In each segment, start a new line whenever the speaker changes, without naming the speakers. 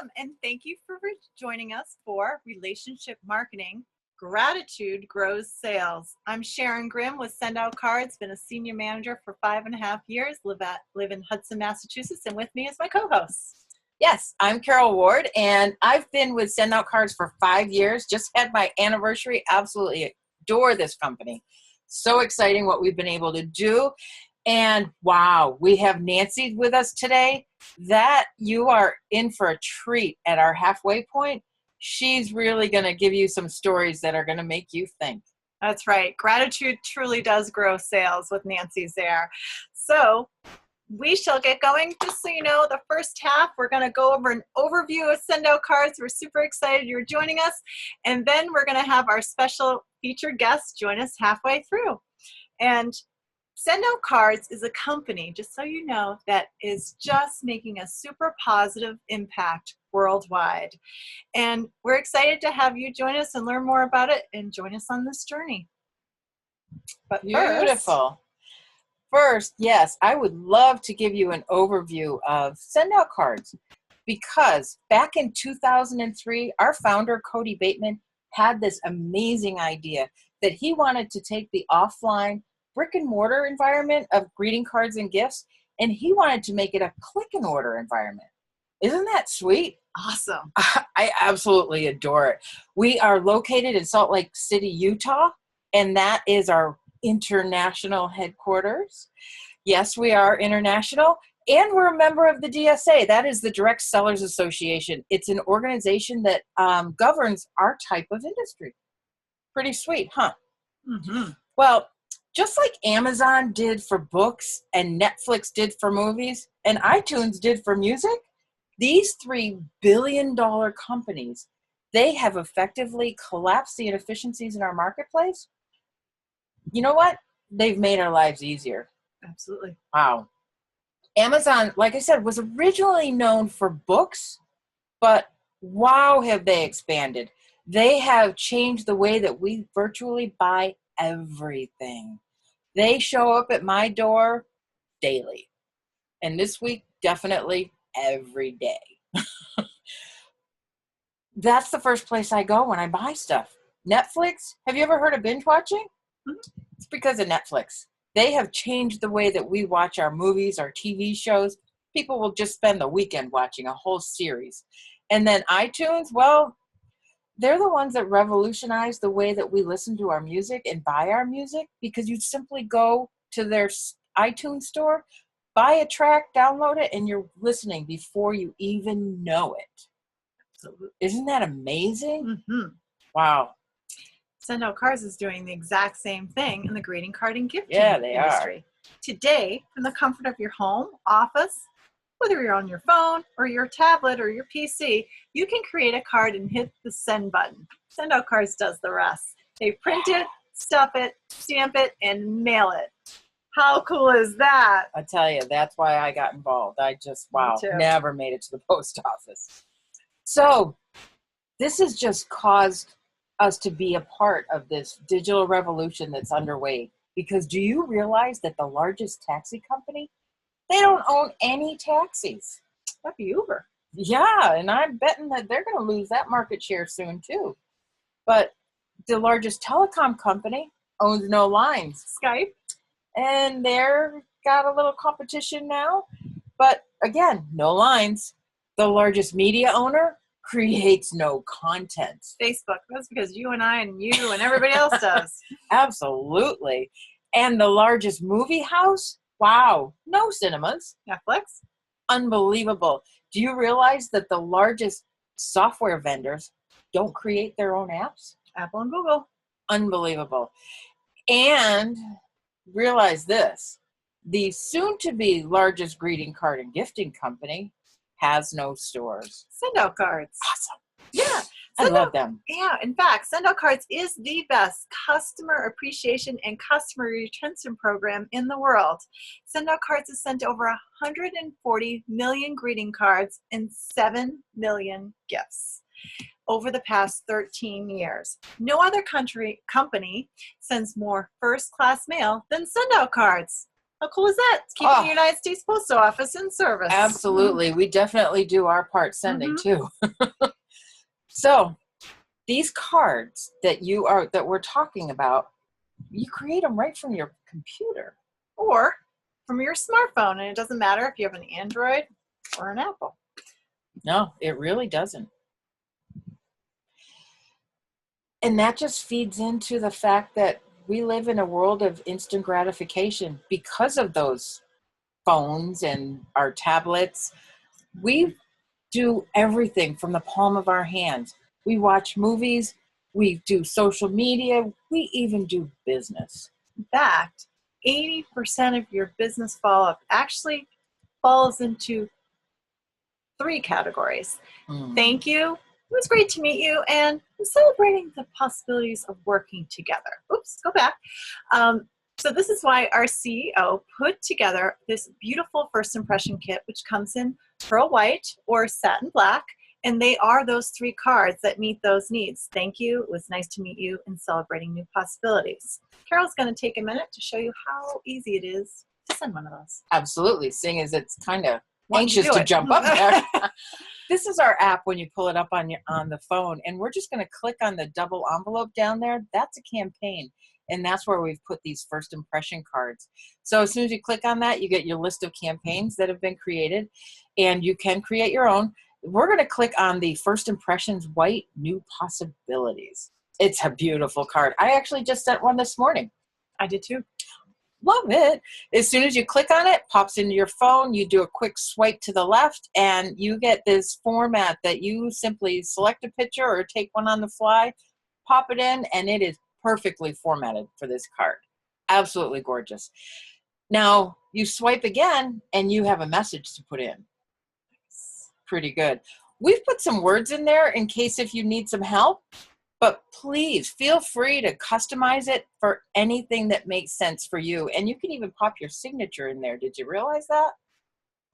Welcome, and thank you for joining us for Relationship Marketing. Gratitude grows sales. I'm Sharon Grimm with SendOutCards, been a senior manager for 5.5 years, live in Hudson, Massachusetts, and with me is my co-host.
Yes, I'm Carol Ward, and I've been with SendOutCards for 5 years, just had my anniversary, absolutely adore this company. So exciting what we've been able to do. And wow, we have Nancy with us today. That you are in for a treat at our halfway point. She's really going to give you some stories that are going to make you think.
That's right. Gratitude truly does grow sales with Nancy's there. So we shall get going. Just so you know, the first half, we're going to go over an overview of SendOutCards. We're super excited you're joining us. And then we're going to have our special featured guest join us halfway through. And SendOutCards is a company, just so you know, that is just making a super positive impact worldwide. And we're excited to have you join us and learn more about it and join us on this journey. But
Beautiful. First, yes, I would love to give you an overview of SendOutCards because back in 2003, our founder, Cody Bateman, had this amazing idea that he wanted to take the offline brick and mortar environment of greeting cards and gifts, and he wanted to make it a click and order environment. Isn't that sweet?
Awesome.
I absolutely adore it. We are located in Salt Lake City, Utah, and that is our international headquarters. Yes, we are international, and we're a member of the DSA. That is the Direct Sellers Association. It's an organization that governs our type of industry. Pretty sweet, huh?
Mm-hmm.
Well, just like Amazon did for books and Netflix did for movies and iTunes did for music, these $3 billion companies, they have effectively collapsed the inefficiencies in our marketplace. You know what? They've made our lives easier.
Absolutely.
Wow. Amazon, like I said, was originally known for books, but wow, have they expanded. They have changed the way that we virtually buy everything. They show up at my door daily. And this week, definitely every day. That's the first place I go when I buy stuff. Netflix. Have you ever heard of binge watching?
Mm-hmm.
It's because of Netflix. They have changed the way that we watch our movies, our TV shows. People will just spend the weekend watching a whole series. And then iTunes, well, they're the ones that revolutionize the way that we listen to our music and buy our music, because you simply go to their iTunes store, buy a track, download it, and you're listening before you even know it.
Absolutely.
Isn't that amazing?
Mm-hmm.
Wow.
SendOutCards is doing the exact same thing in the greeting card and gifting
they
industry.
are.
Today, from the comfort of your home, office, whether you're on your phone or your tablet or your PC, you can create a card and hit the send button. SendOutCards does the rest. They print it, stuff it, stamp it, and mail it. How cool is that?
I tell you, that's why I got involved. I just, wow, never made it to the post office. So this has just caused us to be a part of this digital revolution that's underway. Because do you realize that the largest taxi company, they don't own any taxis?
That'd be Uber.
Yeah, and I'm betting that they're going to lose that market share soon too. But the largest telecom company owns no lines.
Skype.
And they're got a little competition now. But again, no lines. The largest media owner creates no content.
Facebook. That's because you and I and you and everybody else does.
Absolutely. And the largest movie house? Wow. No cinemas.
Netflix.
Unbelievable. Do you realize that the largest software vendors don't create their own apps?
Apple and Google.
Unbelievable. And realize this. The soon-to-be largest greeting card and gifting company has no stores.
SendOutCards.
Awesome.
Yeah.
I love them.
Yeah. In fact, SendOutCards is the best customer appreciation and customer retention program in the world. SendOutCards has sent over 140 million greeting cards and 7 million gifts over the past 13 years. No other company sends more first-class mail than SendOutCards. How cool is that? It's keeping the United States Postal Office in service.
Absolutely. We definitely do our part sending too. So these cards that we're talking about, you create them right from your computer.
Or from your smartphone. And it doesn't matter if you have an Android or an Apple.
No, it really doesn't. And that just feeds into the fact that we live in a world of instant gratification because of those phones and our tablets. We do everything from the palm of our hands. We watch movies, we do social media, we even do business.
In fact, 80% of your business follow-up actually falls into 3 categories. Thank you. It was great to meet you, and I'm celebrating the possibilities of working together. Oops, go back. So this is why our CEO put together this beautiful first impression kit, which comes in pearl white or satin black, and they are those 3 cards that meet those needs. Thank you. It was nice to meet you, and celebrating new possibilities. Carol's going to take a minute to show you how easy it is to send one of those.
Absolutely, seeing as it's kind of anxious to jump up there. This is our app when you pull it up on the phone, and we're just going to click on the double envelope down there. That's a campaign, and that's where we've put these first impression cards. So as soon as you click on that, you get your list of campaigns that have been created, and you can create your own. We're going to click on the First Impressions White New Possibilities. It's a beautiful card. I actually just sent one this morning.
I did too.
Love it. As soon as you click on it, pops into your phone, you do a quick swipe to the left, and you get this format that you simply select a picture or take one on the fly, pop it in, and it is perfectly formatted for this card. Absolutely gorgeous. Now, you swipe again, and you have a message to put in. Pretty good. We've put some words in there in case if you need some help. But please feel free to customize it for anything that makes sense for you. And you can even pop your signature in there. Did you realize that?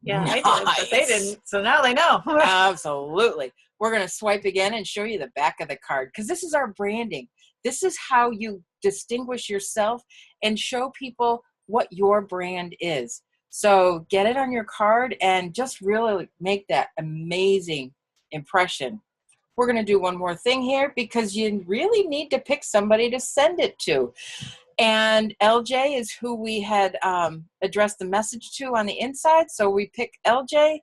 Yeah, nice. I did, but they didn't. So now they know.
Absolutely. We're going to swipe again and show you the back of the card because this is our branding. This is how you distinguish yourself and show people what your brand is. So get it on your card and just really make that amazing impression. We're going to do one more thing here because you really need to pick somebody to send it to. And LJ is who we had addressed the message to on the inside. So we pick LJ,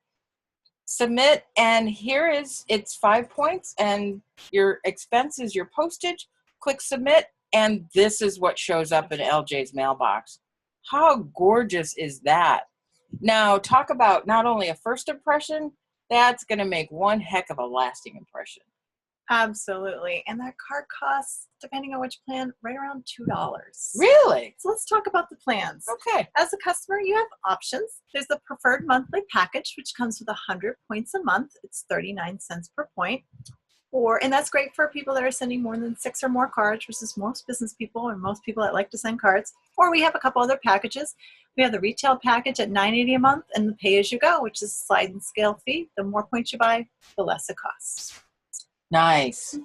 submit, and here is, it's 5 points, and your expense is your postage. Click submit, and this is what shows up in LJ's mailbox. How gorgeous is that? Now, talk about not only a first impression, that's going to make one heck of a lasting impression.
Absolutely. And that card costs, depending on which plan, right around $2.
Really?
So let's talk about the plans.
Okay.
As a customer, you have options. There's the preferred monthly package, which comes with 100 points a month. It's 39 cents per point. And that's great for people that are sending more than 6 or more cards versus most business people and most people that like to send cards. Or we have a couple other packages. We have the retail package at $9.80 a month and the pay-as-you-go, which is a slide and scale fee. The more points you buy, the less it costs.
Nice.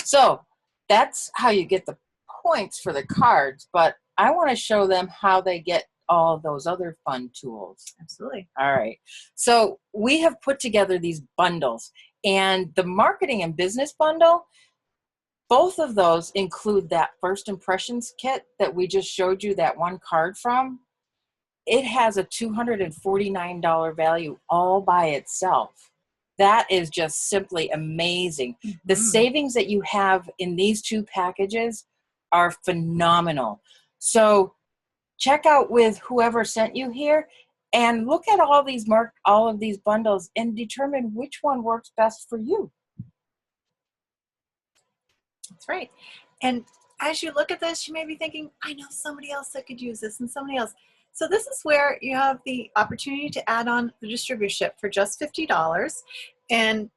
So that's how you get the points for the cards, but I want to show them how they get all those other fun tools.
Absolutely.
All right. So we have put together these bundles, and the marketing and business bundle, both of those include that first impressions kit that we just showed you that one card from. It has a $249 value all by itself. That is just simply amazing. Mm-hmm. The savings that you have in these 2 packages are phenomenal. So check out with whoever sent you here and look at all of these bundles and determine which one works best for you.
That's right. And as you look at this, you may be thinking, I know somebody else that could use this and somebody else. So this is where you have the opportunity to add on the distributorship for just $50. And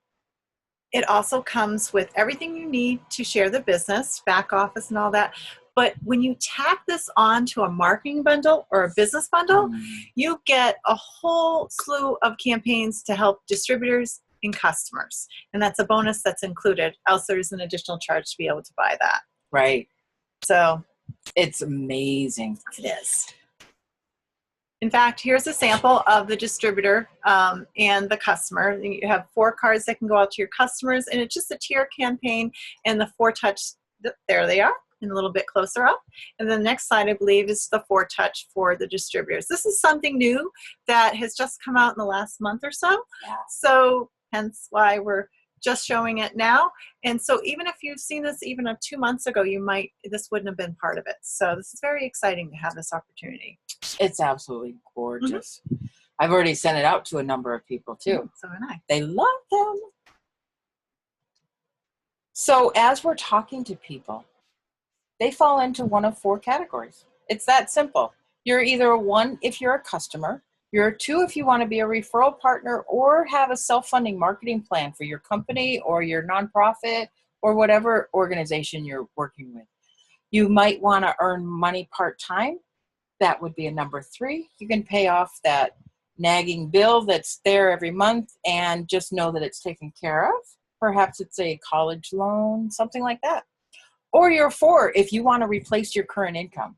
it also comes with everything you need to share the business, back office and all that. But when you tack this on to a marketing bundle or a business bundle, you get a whole slew of campaigns to help distributors and customers. And that's a bonus that's included. Else there's an additional charge to be able to buy that.
Right.
So
it's amazing.
It is. In fact, here's a sample of the distributor and the customer. You have 4 cards that can go out to your customers, and it's just a tier campaign, and the 4 touch, there they are, and a little bit closer up. And the next slide, I believe, is the 4 touch for the distributors. This is something new that has just come out in the last month or so.
Yeah.
So hence why we're just showing it now. And so even if you've seen this even 2 months ago, this wouldn't have been part of it. So this is very exciting to have this opportunity.
It's absolutely gorgeous. I've already sent it out to a number of people too.
So am I.
They love them. So as we're talking to people, they fall into one of 4 categories. It's that simple. You're either a 1 if you're a customer, you're a 2 if you want to be a referral partner or have a self-funding marketing plan for your company or your nonprofit or whatever organization you're working with. You might want to earn money part-time. That would be a number 3. You can pay off that nagging bill that's there every month and just know that it's taken care of. Perhaps it's a college loan, something like that. Or you're 4 if you want to replace your current income.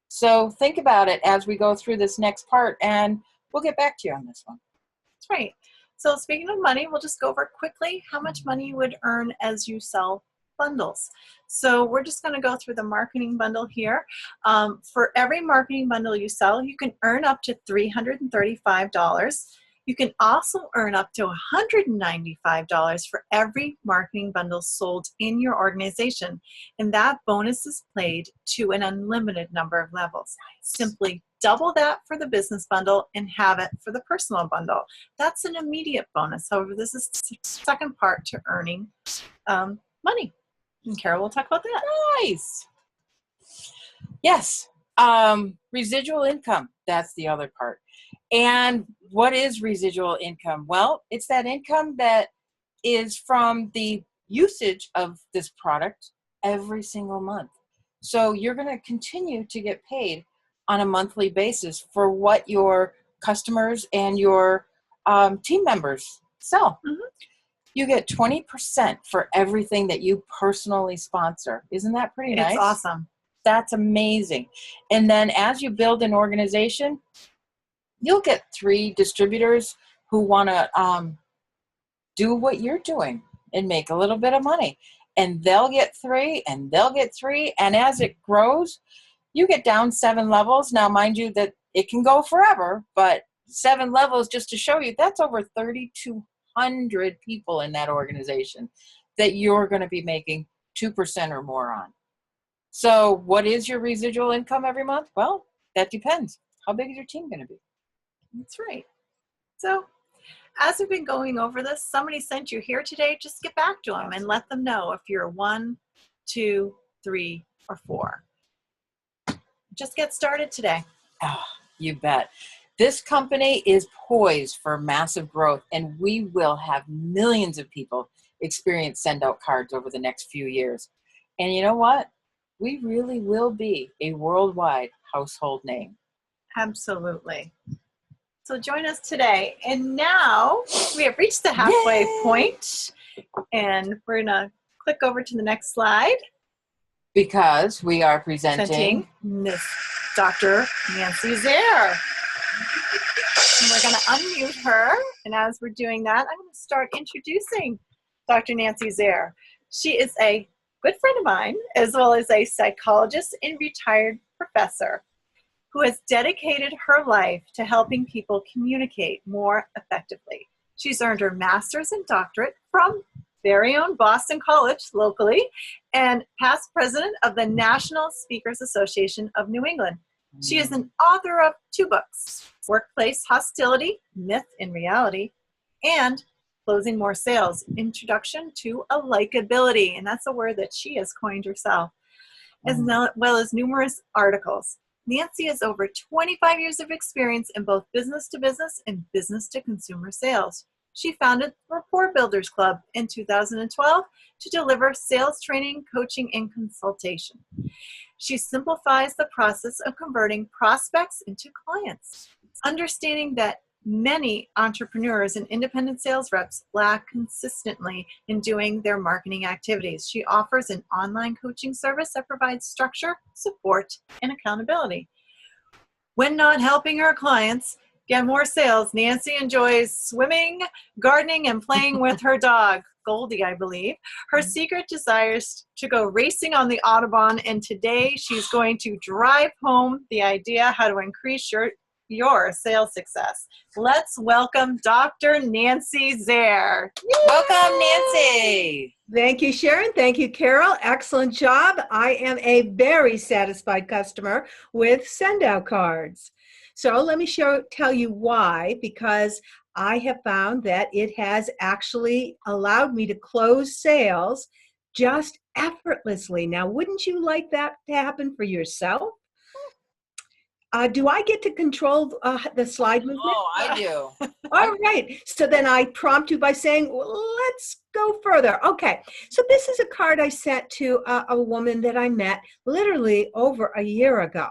So think about it as we go through this next part, and we'll get back to you on this one.
That's right. So speaking of money, we'll just go over quickly how much money you would earn as you sell bundles. So we're just going to go through the marketing bundle here. For every marketing bundle you sell, you can earn up to $335. You can also earn up to $195 for every marketing bundle sold in your organization. And that bonus is played to an unlimited number of levels. Simply double that for the business bundle and have it for the personal bundle. That's an immediate bonus. However, this is the second part to earning money. And Carol will talk about that.
Nice. Yes. Residual income. That's the other part. And what is residual income? Well, it's that income that is from the usage of this product every single month. So you're going to continue to get paid on a monthly basis for what your customers and your team members sell. Mm-hmm. You get 20% for everything that you personally sponsor. Isn't that pretty nice?
It's awesome.
That's amazing. And then as you build an organization, you'll get 3 distributors who want to do what you're doing and make a little bit of money. And they'll get 3, and they'll get 3. And as it grows, you get down 7 levels. Now, mind you that it can go forever, but 7 levels, just to show you, that's over 3,200 people in that organization that you're going to be making 2% or more on. So what is your residual income every month? Well, that depends. How big is your team going to be?
That's right. So as we've been going over this, somebody sent you here today, just get back to them and let them know if you're 1, 2, 3, or 4. Just get started today.
Oh, you bet. This company is poised for massive growth, and we will have millions of people experience SendOutCards over the next few years. And you know what? We really will be a worldwide household name.
Absolutely. So join us today. And now we have reached the halfway point, and we're going to click over to the next slide.
Because we are presenting
Miss Dr. Nancy Zare. And we're going to unmute her. And as we're doing that, I'm going to start introducing Dr. Nancy Zare. She is a good friend of mine, as well as a psychologist and retired professor who has dedicated her life to helping people communicate more effectively. She's earned her master's and doctorate from very own Boston College locally, and past president of the National Speakers Association of New England. She is an author of 2 books, Workplace Hostility, Myth and Reality, and Closing More Sales, Introduction to a Likability, and that's a word that she has coined herself, as well as numerous articles. Nancy has over 25 years of experience in both business-to-business and business-to-consumer sales. She founded Rapport Builders Club in 2012 to deliver sales training, coaching, and consultation. She simplifies the process of converting prospects into clients, understanding that many entrepreneurs and independent sales reps lack consistently in doing their marketing activities. She offers an online coaching service that provides structure, support, and accountability. When not helping her clients get more sales, Nancy enjoys swimming, gardening, and playing with her dog, Goldie, I believe. Her secret desire is to go racing on the Autobahn, and today she's going to drive home the idea how to increase your sales success. Let's welcome Dr. Nancy Zare.
Welcome, Nancy.
Thank you, Sharon. Thank you, Carol. Excellent job. I am a very satisfied customer with SendOutCards. So let me tell you why, because I have found that it has actually allowed me to close sales just effortlessly. Now, wouldn't you like that to happen for yourself? Do I get to control the slide movement?
Oh, I do.
All right. So then I prompt you by saying, well, let's go further. Okay. So this is a card I sent to a woman that I met literally over a year ago.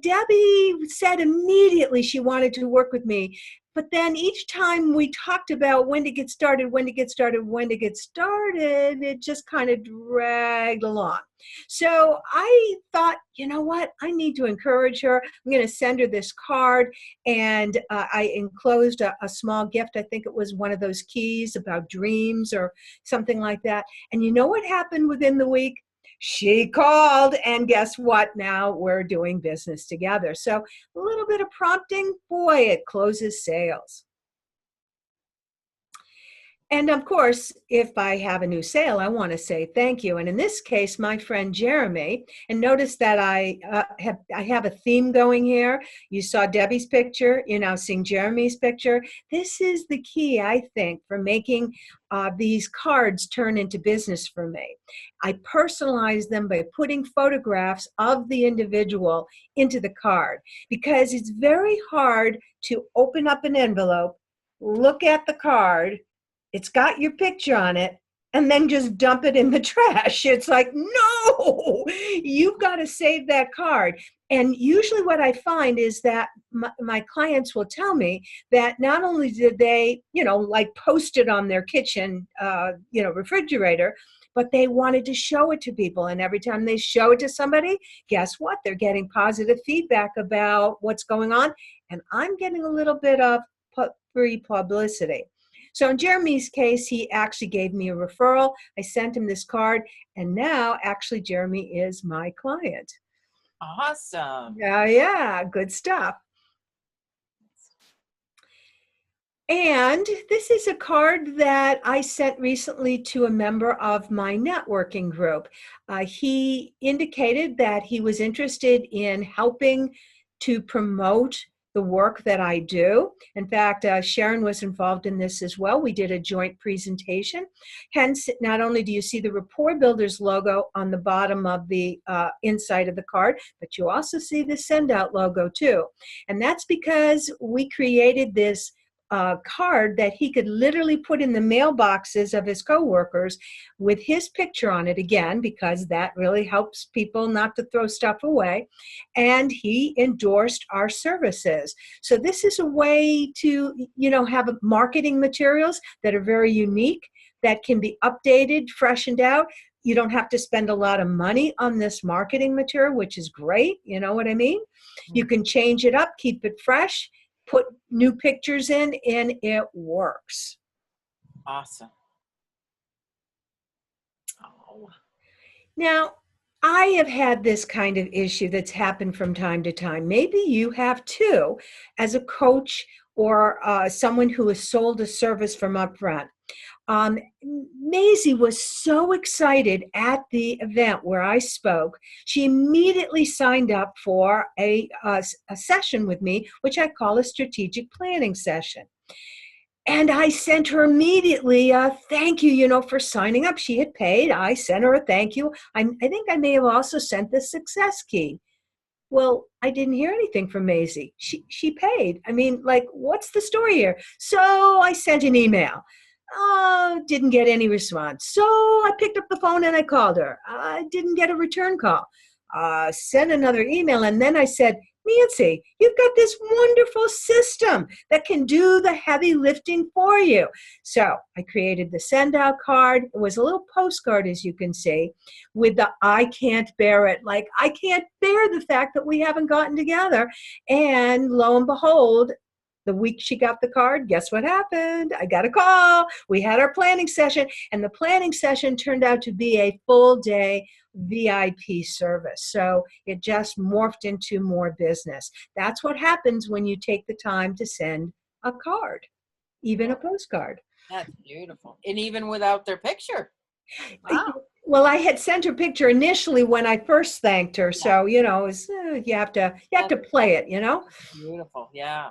Debbie said immediately she wanted to work with me. But then each time we talked about when to get started, it just kind of dragged along. So I thought, you know what? I need to encourage her. I'm going to send her this card. And I enclosed a small gift. I think it was one of those keys about dreams or something like that. And you know what happened within the week? She called, and guess what? Now we're doing business together. So a little bit of prompting, boy, it closes sales. And of course, if I have a new sale, I want to say thank you. And in this case, my friend Jeremy, and notice that I have a theme going here. You saw Debbie's picture, you're now seeing Jeremy's picture. This is the key, I think, for making these cards turn into business for me. I personalize them by putting photographs of the individual into the card, because it's very hard to open up an envelope, look at the card, it's got your picture on it, and then just dump it in the trash. It's like, no, you've got to save that card. And usually what I find is that my clients will tell me that not only did they, like post it on their kitchen, refrigerator, but they wanted to show it to people. And every time they show it to somebody, guess what? They're getting positive feedback about what's going on. And I'm getting a little bit of free publicity. So in Jeremy's case, he actually gave me a referral. I sent him this card, and now actually Jeremy is my client.
Awesome.
Yeah, good stuff. And this is a card that I sent recently to a member of my networking group. He indicated that he was interested in helping to promote the work that I do. In fact, Sharon was involved in this as well. We did a joint presentation. Hence, not only do you see the Rapport Builders logo on the bottom of the inside of the card, but you also see the SendOut logo too. And that's because we created this card that he could literally put in the mailboxes of his coworkers with his picture on it, again, because that really helps people not to throw stuff away. And he endorsed our services. So this is a way to, have marketing materials that are very unique, that can be updated, freshened out. You don't have to spend a lot of money on this marketing material, which is great. You know what I mean? You can change it up, keep it fresh, put new pictures in, and it works.
Awesome.
Oh.
Now, I have had this kind of issue that's happened from time to time. Maybe you have too, as a coach or someone who has sold a service from upfront. Maisie was so excited at the event where I spoke. She immediately signed up for a session with me, which I call a strategic planning session. And I sent her immediately a thank you, for signing up. She had paid. I sent her a thank you. I think I may have also sent the success key. Well, I didn't hear anything from Maisie. She paid. I mean, what's the story here? So I sent an email. Didn't get any response. So I picked up the phone and I called her. I didn't get a return call. Sent another email, and then I said, Nancy, you've got this wonderful system that can do the heavy lifting for you. So I created the send out card. It was a little postcard, as you can see, with the I can't bear it. Like, I can't bear the fact that we haven't gotten together. And lo and behold, the week she got the card, guess what happened? I got a call. We had our planning session, and the planning session turned out to be a full day VIP service. So it just morphed into more business. That's what happens when you take the time to send a card, even a postcard.
That's beautiful. And even without their picture.
Wow.
Well, I had sent her picture initially when I first thanked her. So, you know, you have to play it, you know?
Beautiful. Yeah.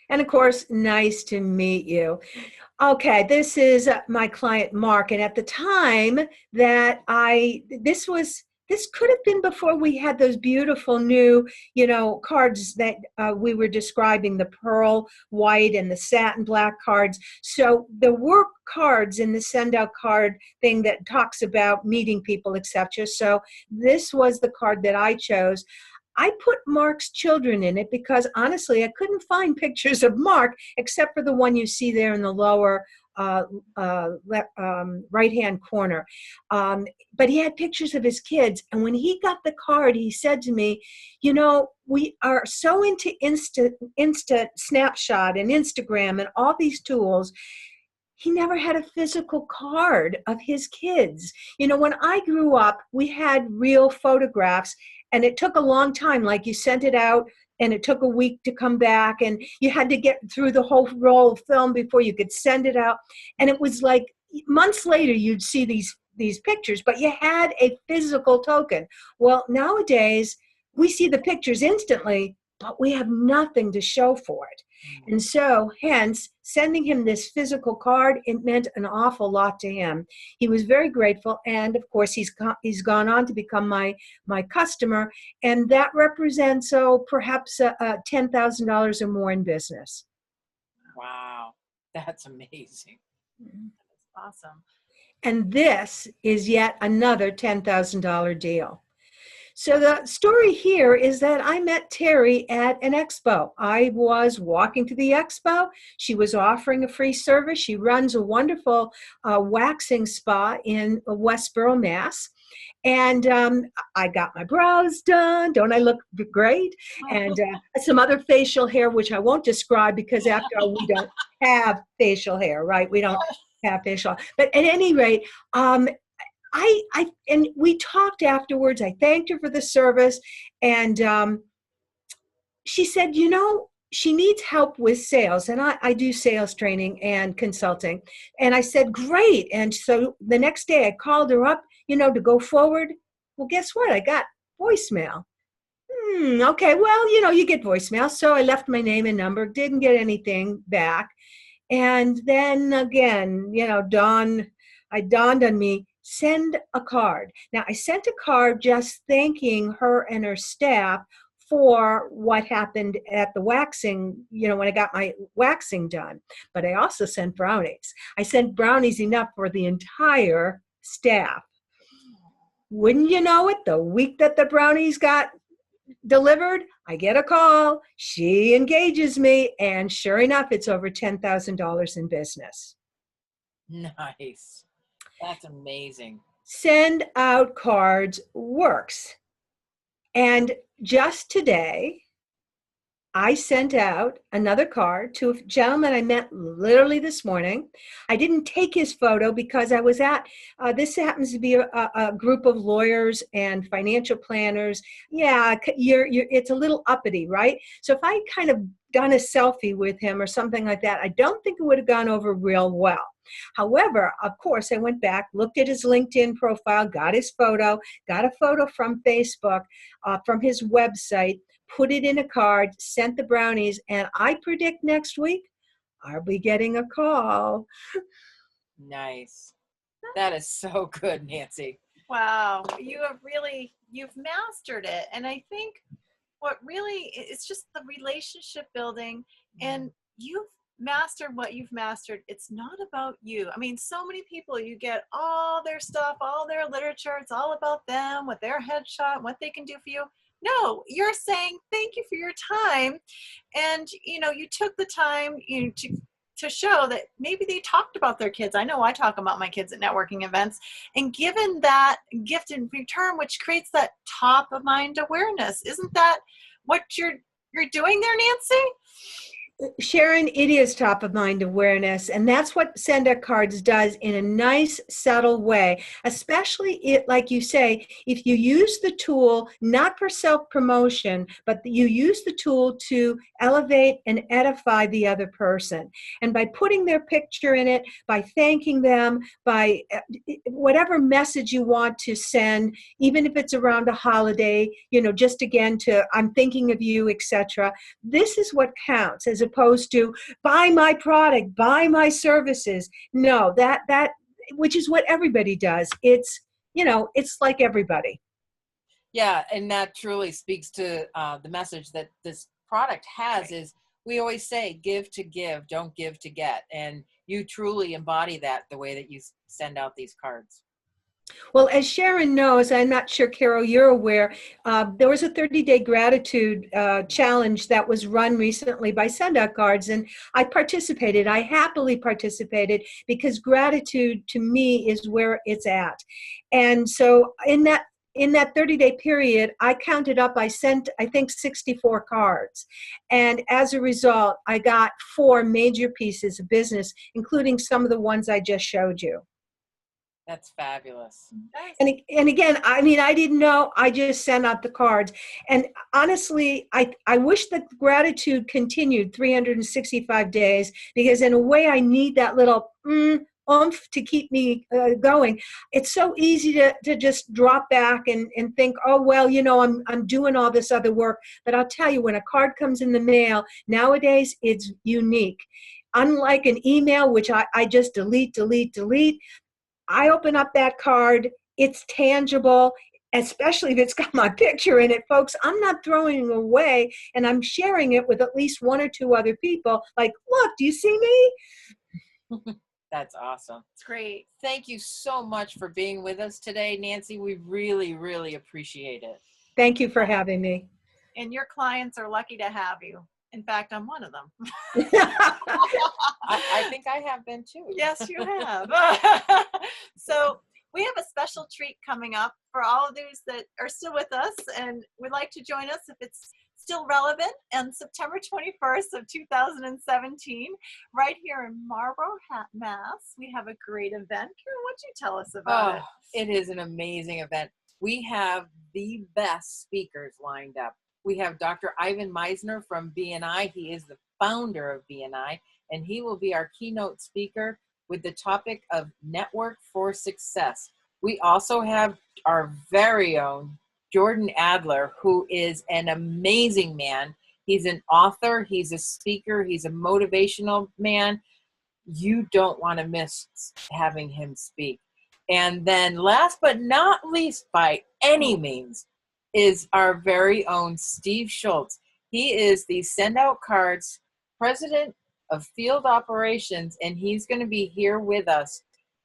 And of course, nice to meet you. Okay, this is my client, Mark. And at the time that this could have been before we had those beautiful new, you know, cards that we were describing, the pearl white and the satin black cards. So there were cards in the send out card thing that talks about meeting people, etc. So this was the card that I chose. I put Mark's children in it because, honestly, I couldn't find pictures of Mark except for the one you see there in the lower right-hand corner. But he had pictures of his kids. And when he got the card, he said to me, you know, we are so into Insta Snapshot and Instagram and all these tools. He never had a physical card of his kids. You know, when I grew up, we had real photographs, and it took a long time. Like, you sent it out, and it took a week to come back, and you had to get through the whole roll of film before you could send it out. And it was like months later you'd see these pictures, but you had a physical token. Well, nowadays, we see the pictures instantly, but we have nothing to show for it. And so, hence, sending him this physical card, it meant an awful lot to him. He was very grateful, and of course, he's gone on to become my customer, and that represents perhaps $10,000 or more in business.
Wow, that's amazing.
That's awesome.
And this is yet another $10,000 deal. So the story here is that I met Terry at an expo. I was walking to the expo. She was offering a free service. She runs a wonderful waxing spa in Westboro, Mass. And I got my brows done. Don't I look great? And some other facial hair, which I won't describe because after all, we don't have facial hair, right? We don't have facial. But at any rate, and we talked afterwards. I thanked her for the service, and she said, you know, she needs help with sales, and I do sales training and consulting. And I said, great. And so the next day I called her up, you know, to go forward. Well, guess what? I got voicemail. Okay, well, you know, you get voicemail. So I left my name and number, didn't get anything back. And then again, you know, dawned on me, send a card. Now, I sent a card just thanking her and her staff for what happened at the waxing, you know, when I got my waxing done. But I also sent brownies. I sent brownies enough for the entire staff. Wouldn't you know it, the week that the brownies got delivered, I get a call. She engages me, and sure enough, it's over $10,000 in business.
Nice. That's amazing.
Send out cards works. And just today, I sent out another card to a gentleman I met literally this morning. I didn't take his photo because I was at, this happens to be a group of lawyers and financial planners. Yeah, it's a little uppity, right? So if I kind of done a selfie with him or something like that, I don't think it would have gone over real well. However, of course, I went back, looked at his LinkedIn profile, got his photo, got a photo from Facebook, from his website, put it in a card, sent the brownies, and I predict next week I'll be getting a call.
Nice. That is so good, Nancy.
Wow, you've mastered it. And I think what really, it's just the relationship building, and you've mastered what you've mastered. It's not about you. I mean, so many people, you get all their stuff, all their literature, it's all about them with their headshot, what they can do for you. No, you're saying thank you for your time. And, you took the time to show that maybe they talked about their kids. I know I talk about my kids at networking events, and given that gift in return, which creates that top of mind awareness. Isn't that what you're doing there, Nancy?
Sharon, it is top of mind awareness, and that's what SendOutCards does in a nice, subtle way, especially like you say, if you use the tool not for self-promotion, but you use the tool to elevate and edify the other person. And by putting their picture in it, by thanking them, by whatever message you want to send, even if it's around a holiday, just again I'm thinking of you, etc. This is what counts, as opposed to buy my product, buy my services. No, that which is what everybody does. It's it's like everybody.
Yeah, and that truly speaks to the message that this product has. Is we always say, give to give, don't give to get. And you truly embody that the way that you send out these cards.
Well, as Sharon knows, I'm not sure, Carol, you're aware, there was a 30-day gratitude challenge that was run recently by SendOutCards, and I participated. I happily participated because gratitude to me is where it's at. And so in that 30-day period, I counted up, I sent, I think, 64 cards. And as a result, I got 4 major pieces of business, including some of the ones I just showed you.
That's fabulous.
And again, I mean, I didn't know. I just sent out the cards. And honestly, I wish that gratitude continued 365 days, because in a way I need that little oomph to keep me going. It's so easy to just drop back and think, oh, well, I'm doing all this other work. But I'll tell you, when a card comes in the mail, nowadays it's unique. Unlike an email, which I just delete. I open up that card, it's tangible, especially if it's got my picture in it. Folks, I'm not throwing it away, and I'm sharing it with at least 1 or 2 other people. Like, look, do you see me?
That's awesome.
It's great.
Thank you so much for being with us today, Nancy. We really, really appreciate it.
Thank you for having me.
And your clients are lucky to have you. In fact, I'm one of them.
I think I have been too.
Yes, you have. So we have a special treat coming up for all of those that are still with us and would like to join us if it's still relevant. On September 21st of 2017, right here in Marlborough, Mass, we have a great event. Karen, what'd you tell us about it?
It is an amazing event. We have the best speakers lined up. We have Dr. Ivan Meisner from BNI. He is the founder of BNI, and he will be our keynote speaker with the topic of Network for Success. We also have our very own Jordan Adler, who is an amazing man. He's an author, he's a speaker, he's a motivational man. You don't want to miss having him speak. And then last but not least, by any means, is our very own Steve Schultz. He is the SendOutCards president of field operations, and he's going to be here with us.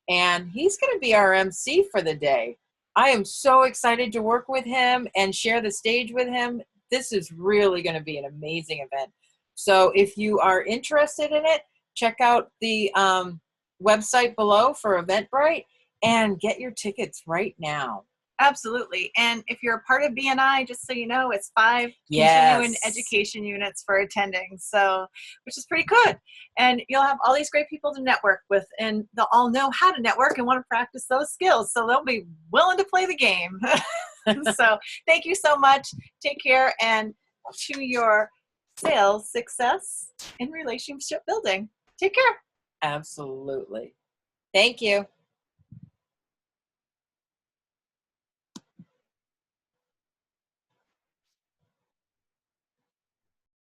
And he's going to be our MC for the day. I am so excited to work with him and share the stage with him. This is really going to be an amazing event. So if you are interested in it, check out the website below for Eventbrite and get your tickets right now.
Absolutely. And if you're a part of BNI, just so you know, it's 5 continuing education units for attending. So, which is pretty good. And you'll have all these great people to network with, and they'll all know how to network and want to practice those skills. So they'll be willing to play the game. So thank you so much. Take care, and to your sales success in relationship building. Take care.
Absolutely. Thank you.